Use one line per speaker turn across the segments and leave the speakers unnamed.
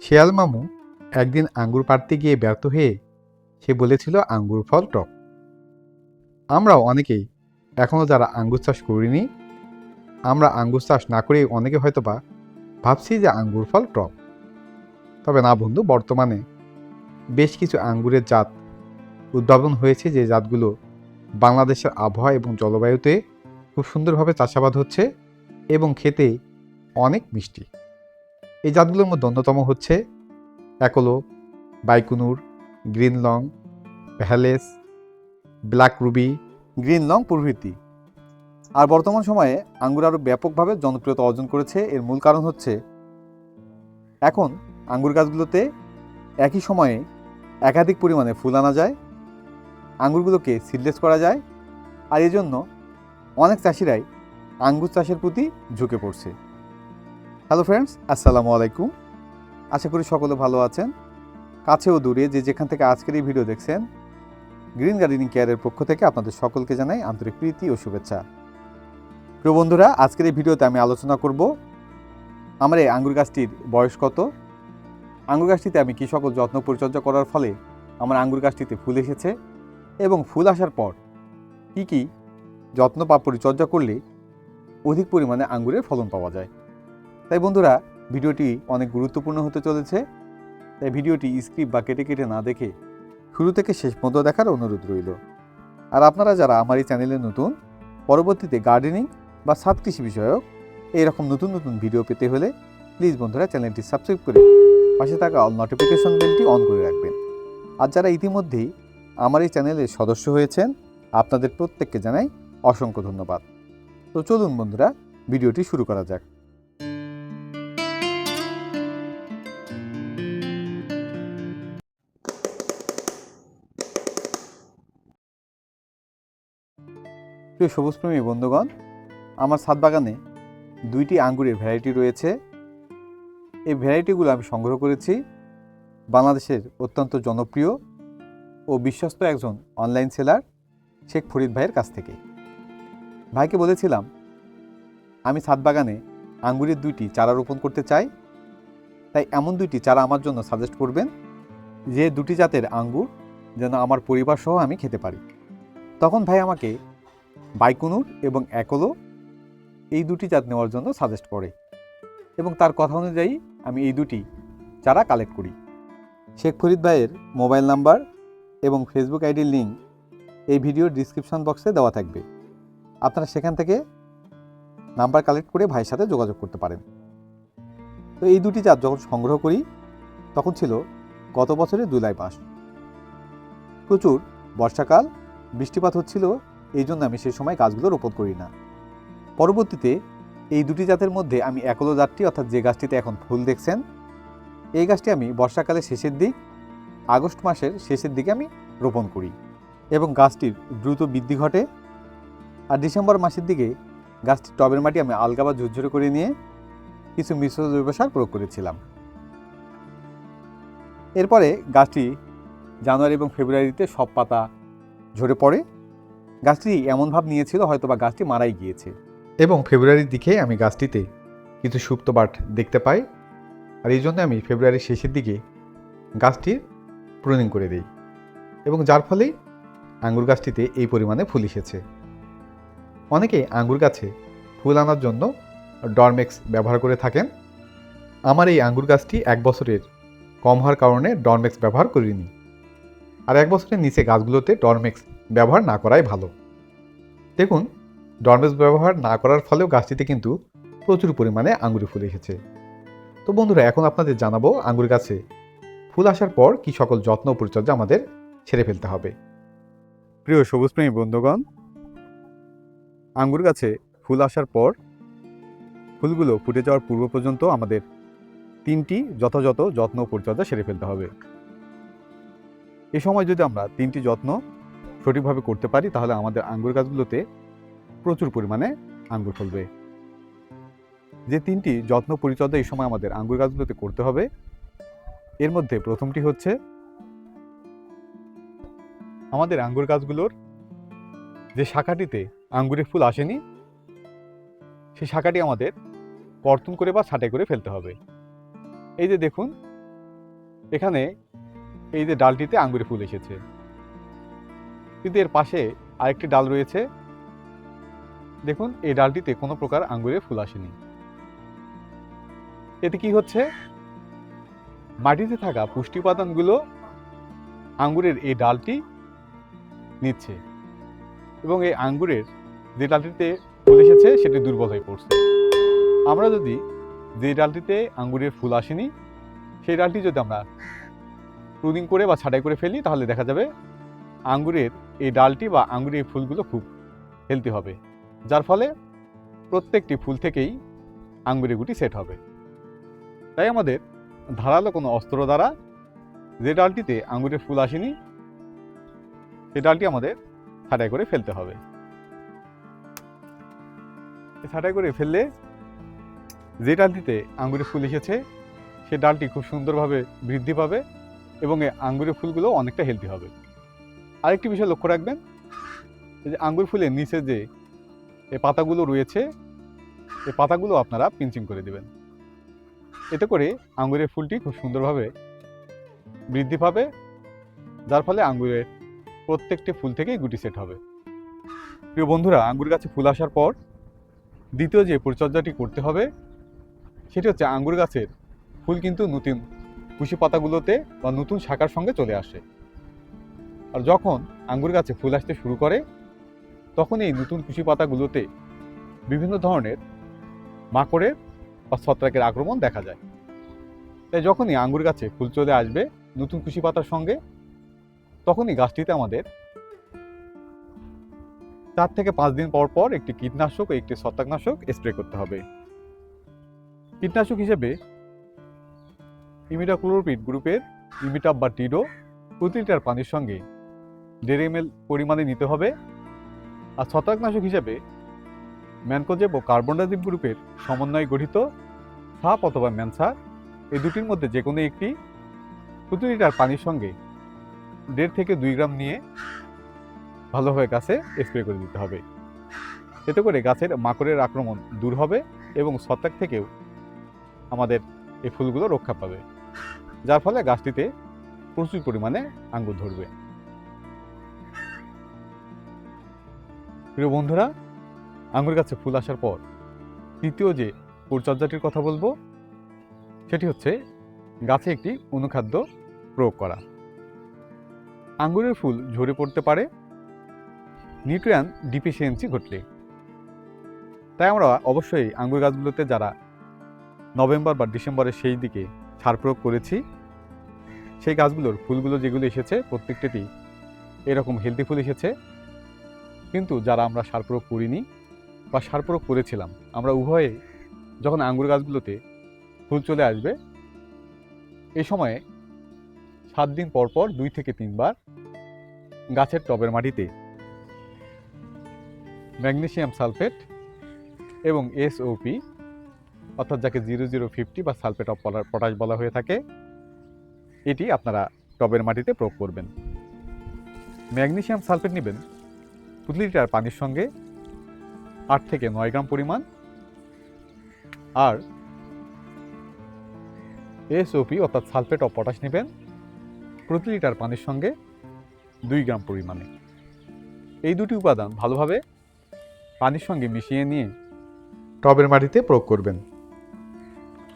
শেয়াল মামু একদিন আঙ্গুর পাড়তে গিয়ে ব্যর্থ হয়ে সে বলেছিল আঙ্গুর ফল টক। আমরাও অনেকেই এখনও যারা আঙ্গুর চাষ করিনি, আমরা আঙ্গুর চাষ না করেই অনেকে হয়তোবা ভাবছি যে আঙ্গুর ফল টক। তবে না বন্ধু, বর্তমানে বেশ কিছু আঙ্গুরের জাত উদ্ভাবন হয়েছে, যে জাতগুলো বাংলাদেশের আবহাওয়া এবং জলবায়ুতে খুব সুন্দরভাবে চাষাবাদ হচ্ছে এবং খেতে অনেক মিষ্টি। এই জাতগুলোর মধ্যে অন্যতম হচ্ছে অ্যাকোলো, বাইকুনুর, গ্রিন লং, ভ্যালেস, ব্ল্যাক রুবি, গ্রিন লং প্রভৃতি। আর বর্তমান সময়ে আঙ্গুর আরও ব্যাপকভাবে জনপ্রিয়তা অর্জন করেছে। এর মূল কারণ হচ্ছে এখন আঙ্গুর গাছগুলোতে একই সময়ে একাধিক পরিমাণে ফুল আনা যায়, আঙ্গুরগুলোকে সিডলেস করা যায়, আর এজন্য অনেক চাষিরাই আঙ্গুর চাষের প্রতি ঝুঁকে পড়ছে। হ্যালো ফ্রেন্ডস, আসসালামু আলাইকুম। আশা করি সকলে ভালো আছেন। কাছে ও দূরে যে যেখান থেকে আজকের এই ভিডিও দেখছেন, গ্রিন গার্ডেনিং কেয়ারের পক্ষ থেকে আপনাদের সকলকে জানাই আন্তরিক প্রীতি ও শুভেচ্ছা। প্রিয় বন্ধুরা, আজকের এই ভিডিওতে আমি আলোচনা করব আমার এই আঙ্গুর গাছটির বয়স কত, আঙ্গুর গাছটিতে আমি কী সকল যত্ন পরিচর্যা করার ফলে আমার আঙ্গুর গাছটিতে ফুল এসেছে এবং ফুল আসার পর কী কী যত্ন বা পরিচর্যা করলে অধিক পরিমাণে আঙ্গুরের ফলন পাওয়া যায়। তাই বন্ধুরা, ভিডিওটি অনেক গুরুত্বপূর্ণ হতে চলেছে। তাই ভিডিওটি স্ক্রিপ্ট বা কেটে কেটে না দেখে শুরু থেকে শেষ পর্যন্ত দেখার অনুরোধ রইল। আর আপনারা যারা আমার এই চ্যানেলে নতুন, পরবর্তীতে গার্ডেনিং বা ছাদ কৃষি বিষয়ক এইরকম নতুন নতুন ভিডিও পেতে হলে প্লিজ বন্ধুরা চ্যানেলটি সাবস্ক্রাইব করে পাশে থাকা অল নোটিফিকেশন বেলটি অন করে রাখবেন। আর যারা ইতিমধ্যেই আমার এই চ্যানেলের সদস্য হয়েছেন, আপনাদের প্রত্যেককে জানাই অসংখ্য ধন্যবাদ। তো চলুন বন্ধুরা, ভিডিওটি শুরু করা যাক। প্রিয় সবুজপ্রেমী বন্ধুগণ, আমার ছাদ বাগানে দুইটি আঙ্গুরের ভ্যারাইটি রয়েছে। এই ভ্যারাইটিগুলো আমি সংগ্রহ করেছি বাংলাদেশের অত্যন্ত জনপ্রিয় ও বিশ্বস্ত একজন অনলাইন সেলার শেখ ফরিদ ভাইয়ের কাছ থেকে। ভাইকে বলেছিলাম আমি ছাদ বাগানে আঙ্গুরের দুইটি চারা রোপণ করতে চাই, তাই এমন দুইটি চারা আমার জন্য সাজেস্ট করবেন যে দুটি জাতের আঙ্গুর যেন আমার পরিবার সহ আমি খেতে পারি। তখন ভাই আমাকে বাইকুনুর এবং অ্যাকোলো এই দুটি জাত নেওয়ার জন্য সাজেস্ট করে এবং তার কথা অনুযায়ী আমি এই দুটি চারা কালেক্ট করি। শেখ ফরিদ ভাইয়ের মোবাইল নাম্বার এবং ফেসবুক আইডির লিঙ্ক এই ভিডিওর ডিসক্রিপশন বক্সে দেওয়া থাকবে। আপনারা সেখান থেকে নাম্বার কালেক্ট করে ভাইয়ের সাথে যোগাযোগ করতে পারেন। তো এই দুটি জাত যখন সংগ্রহ করি তখন ছিল গত বছরের জুলাই মাস। প্রচুর বর্ষাকাল, বৃষ্টিপাত হচ্ছিল, এই জন্য আমি সেই সময় গাছগুলো রোপণ করি না। পরবর্তীতে এই দুটি জাতের মধ্যে আমি অ্যাকোলো জাতটি, অর্থাৎ যে গাছটিতে এখন ফুল দেখছেন, এই গাছটি আমি বর্ষাকালের শেষের দিক, আগস্ট মাসের শেষের দিকে আমি রোপণ করি এবং গাছটির দ্রুত বৃদ্ধি ঘটে। আর ডিসেম্বর মাসের দিকে গাছটির টবের মাটি আমি আলগা বা ঝুরঝুরে করে নিয়ে কিছু মিশ্র জৈব সার প্রয়োগ করেছিলাম। এরপরে গাছটি জানুয়ারি এবং ফেব্রুয়ারিতে সব পাতা ঝরে পড়ে। গাছটি এমন ভাব নিয়েছিল হয়তো বা গাছটি মারাই গিয়েছে এবং ফেব্রুয়ারির দিকে আমি গাছটিতে কিছু সুপ্ত বাট দেখতে পাই। আর এই জন্য আমি ফেব্রুয়ারির শেষের দিকে গাছটির প্রুনিং করে দিই এবং যার ফলেই আঙ্গুর গাছটিতে এই পরিমাণে ফুল এসেছে। অনেকে আঙ্গুর গাছে ফুল আনার জন্য ডরমেক্স ব্যবহার করে থাকেন। আমার এই আঙ্গুর গাছটি 1 বছরের কম হওয়ার কারণে ডরমেক্স ব্যবহার করিনি। আর 1 বছরের নিচে গাছগুলোতে ডরমেক্স ব্যবহার না করাই ভালো। দেখুন, ডরমেক্স ব্যবহার না করার ফলেও গাছটিতে কিন্তু প্রচুর পরিমাণে আঙ্গুরে ফুল এসেছে। তো বন্ধুরা, এখন আপনাদের জানাবো আঙ্গুর গাছে ফুল আসার পর কি সকল যত্ন ও পরিচর্যা আমাদের ছেড়ে ফেলতে হবে। প্রিয় সবুজপ্রেমী বন্ধুগণ, আঙ্গুর গাছে ফুল আসার পর ফুলগুলো ফুটে যাওয়ার পূর্ব পর্যন্ত আমাদের 3টি যথাযথ যত্ন ও পরিচর্যা সেরে ফেলতে হবে। এ সময় যদি আমরা 3টি যত্ন সঠিকভাবে করতে পারি তাহলে আমাদের আঙ্গুর গাছগুলোতে প্রচুর পরিমাণে আঙ্গুর ফলবে। যে 3টি যত্ন পরিচর্যা এই সময় আমাদের আঙ্গুর গাছগুলোতে করতে হবে, এর মধ্যে প্রথমটি হচ্ছে আমাদের আঙ্গুর গাছগুলোর যে শাখাটিতে আঙ্গুরের ফুল আসেনি সেই শাখাটি আমাদের কর্তন করে বা ছাঁটাই করে ফেলতে হবে। এই যে দেখুন, এখানে এই যে ডালটিতে আঙ্গুরে ফুল এসেছে, কিন্তু এর পাশে আরেকটি ডাল রয়েছে, দেখুন এই ডালটিতে কোনো প্রকার আঙ্গুরে ফুল আসেনি। এতে কি হচ্ছে, মাটিতে থাকা পুষ্টি উপাদানগুলো আঙ্গুরের এই ডালটি নিচ্ছে এবং এই আঙ্গুরের যে ডালটিতে ফুল এসেছে সেটি দুর্বল হয়ে পড়ছে। আমরা যদি যে ডালটিতে আঙ্গুরের ফুল আসেনি সেই ডালটি যদি আমরা প্রুনিং করে বা ছাঁটাই করে ফেলি, তাহলে দেখা যাবে আঙ্গুরের এই ডালটি বা আঙ্গুরের এই ফুলগুলো খুব হেলদি হবে, যার ফলে প্রত্যেকটি ফুল থেকেই আঙ্গুরের গুটি সেট হবে। তাই আমাদের ধারালো কোনো অস্ত্র দ্বারা যে ডালটিতে আঙ্গুরের ফুল আসেনি সেই ডালটি আমাদের ছাঁটাই করে ফেলতে হবে। ছাঁটাই করে ফেললে যে ডালটিতে আঙ্গুরের ফুল এসেছে সেই ডালটি খুব সুন্দরভাবে বৃদ্ধি পাবে এবং এই আঙ্গুরের ফুলগুলো অনেকটা হেলদি হবে। আরেকটি বিষয় লক্ষ্য রাখবেন, যে আঙ্গুর ফুলের নিচে যে এই পাতাগুলো রয়েছে, এই পাতাগুলো আপনারা পিঞ্চিং করে দেবেন। এতে করে আঙ্গুরের ফুলটি খুব সুন্দরভাবে বৃদ্ধি পাবে, যার ফলে আঙ্গুরের প্রত্যেকটি ফুল থেকেই গুটি সেট হবে। প্রিয় বন্ধুরা, আঙ্গুর গাছে ফুল আসার পর দ্বিতীয় যে পরিচর্যাটি করতে হবে সেটি হচ্ছে আঙ্গুর গাছের ফুল কিন্তু নতুন কুশি পাতাগুলোতে বা নতুন শাখার সঙ্গে চলে আসে। আর যখন আঙ্গুর গাছে ফুল আসতে শুরু করে তখন এই নতুন কুশি পাতাগুলোতে বিভিন্ন ধরনের মাকড়ের বা ছত্রাকের আক্রমণ দেখা যায়। তাই যখনই আঙ্গুর গাছে ফুল চলে আসবে নতুন কুশি পাতার সঙ্গে, তখনই গাছটিতে আমাদের 4 থেকে 5 দিন পর পর একটি কীটনাশক ও একটি ছত্রাকনাশক স্প্রে করতে হবে। কীটনাশক হিসেবে ইমিডাক্লোরপিড গ্রুপের ইমিটাপ বা টিডো প্রতি লিটার পানির সঙ্গে 1.5 ml পরিমাণে নিতে হবে। আর ছত্রাকনাশক হিসেবে ম্যানকোজেব ও কার্বনডাজিম গ্রুপের সমন্বয়ে গঠিত সাপ অথবা ম্যানসার, এই দুটির মধ্যে যে কোনো একটি প্রতি লিটার পানির সঙ্গে 1.5 থেকে 2 গ্রাম নিয়ে ভালোভাবে গাছে স্প্রে করে দিতে হবে। এতে করে গাছের মাকড়ের আক্রমণ দূর হবে এবং ছত্রাক থেকেও আমাদের এই ফুলগুলো রক্ষা পাবে, যার ফলে গাছটিতে প্রচুর পরিমাণে আঙ্গুর ধরবে। প্রিয় বন্ধুরা, আঙ্গুর গাছে ফুল আসার পর তৃতীয় যে পরিচর্যাটির কথা বলবো সেটি হচ্ছে গাছে একটি অনুখাদ্য প্রয়োগ করা। আঙ্গুরের ফুল ঝরে পড়তে পারে নিউট্রিয়েন্ট ডিফিসিয়েন্সি ঘটলে। তাই আমরা অবশ্যই আঙ্গুর গাছগুলোতে যারা নভেম্বর বা ডিসেম্বরের সেই দিকে সার প্রয়োগ করেছি, সেই গাছগুলোর ফুলগুলো যেগুলো এসেছে প্রত্যেকটিতেই এরকম হেলদি ফুল এসেছে। কিন্তু যারা আমরা সার প্রয়োগ করিনি বা সার প্রয়োগ করেছিলাম, আমরা উভয়ে যখন আঙ্গুর গাছগুলোতে ফুল চলে আসবে এই সময়ে 7 দিন পর পর 2 থেকে 3 বার গাছের টবের মাটিতে ম্যাগনেসিয়াম সালফেট এবং SOP অর্থাৎ যাকে 0050 বা সালফেট অফ পটাশ বলা হয়ে থাকে, এটি আপনারা টবের মাটিতে প্রয়োগ করবেন। ম্যাগনেসিয়াম সালফেট নেবেন প্রতি লিটার পানির সঙ্গে 8 থেকে 9 গ্রাম পরিমাণ, আর SOP অর্থাৎ সালফেট অফ পটাশ নেবেন প্রতি লিটার পানির সঙ্গে 2 গ্রাম পরিমাণে। এই দুটি উপাদান ভালোভাবে পানির সঙ্গে মিশিয়ে নিয়ে টবের মাটিতে প্রয়োগ করবেন।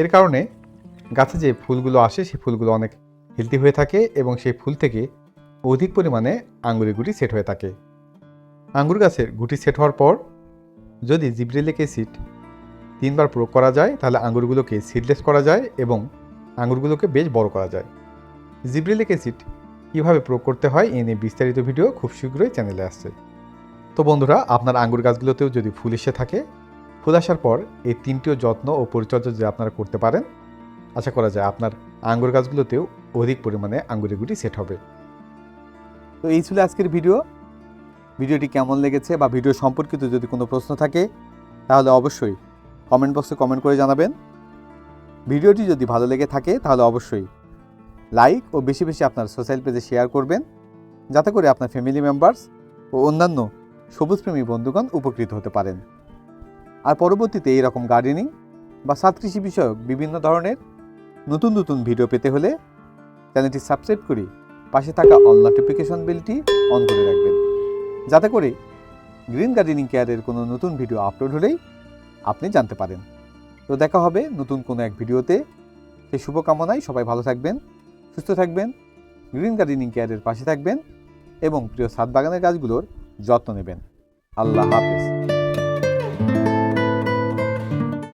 এর কারণে গাছে যে ফুলগুলো আসে সেই ফুলগুলো অনেক হেলদি হয়ে থাকে এবং সেই ফুল থেকে অধিক পরিমাণে আঙ্গুরের গুটি সেট হয়ে থাকে। আঙ্গুর গাছের গুটি সেট হওয়ার পর যদি জিব্রেলিক অ্যাসিড 3 বার প্রয়োগ করা যায় তাহলে আঙ্গুরগুলোকে সিডলেস করা যায় এবং আঙ্গুরগুলোকে বেশ বড় করা যায়। জিব্রেলিক অ্যাসিড কীভাবে প্রয়োগ করতে হয় এ নিয়ে বিস্তারিত ভিডিও খুব শীঘ্রই চ্যানেলে আসছে। তো বন্ধুরা, আপনার আঙ্গুর গাছগুলোতেও যদি ফুল এসে থাকে, ফুল আসার পর এই 3টিও যত্ন ও পরিচর্যা যদি আপনারা করতে পারেন, আশা করা যায় আপনার আঙ্গুর গাছগুলোতেও অধিক পরিমাণে আঙ্গুরের গুটি সেট হবে।
তো এই ছিল আজকের ভিডিওটি কেমন লেগেছে বা ভিডিও সম্পর্কিত যদি কোনো প্রশ্ন থাকে তাহলে অবশ্যই কমেন্ট বক্সে কমেন্ট করে জানাবেন। ভিডিওটি যদি ভালো লেগে থাকে তাহলে অবশ্যই লাইক ও বেশি বেশি আপনার সোশ্যাল পেজে শেয়ার করবেন, যাতে করে আপনার ফ্যামিলি মেম্বার্স ও অন্যান্য সবুজপ্রেমী বন্ধুগণ উপকৃত হতে পারেন। আর পরবর্তীতে এইরকম গার্ডেনিং বা ছাদ কৃষি বিষয়ক বিভিন্ন ধরনের নতুন নতুন ভিডিও পেতে হলে চ্যানেলটি সাবস্ক্রাইব করে পাশে থাকা অল নোটিফিকেশন বেলটি অন করে রাখবেন, যাতে করে গ্রিন গার্ডেনিং কেয়ারের কোনো নতুন ভিডিও আপলোড হলেই আপনি জানতে পারেন। তো দেখা হবে নতুন কোনো এক ভিডিওতে। সেই শুভকামনায় সবাই ভালো থাকবেন, সুস্থ থাকবেন, গ্রিন গার্ডেনিং কেয়ারের পাশে থাকবেন এবং প্রিয় ছাদ বাগানের গাছগুলোর যত্ন নেবেন। আল্লাহ হাফেজ।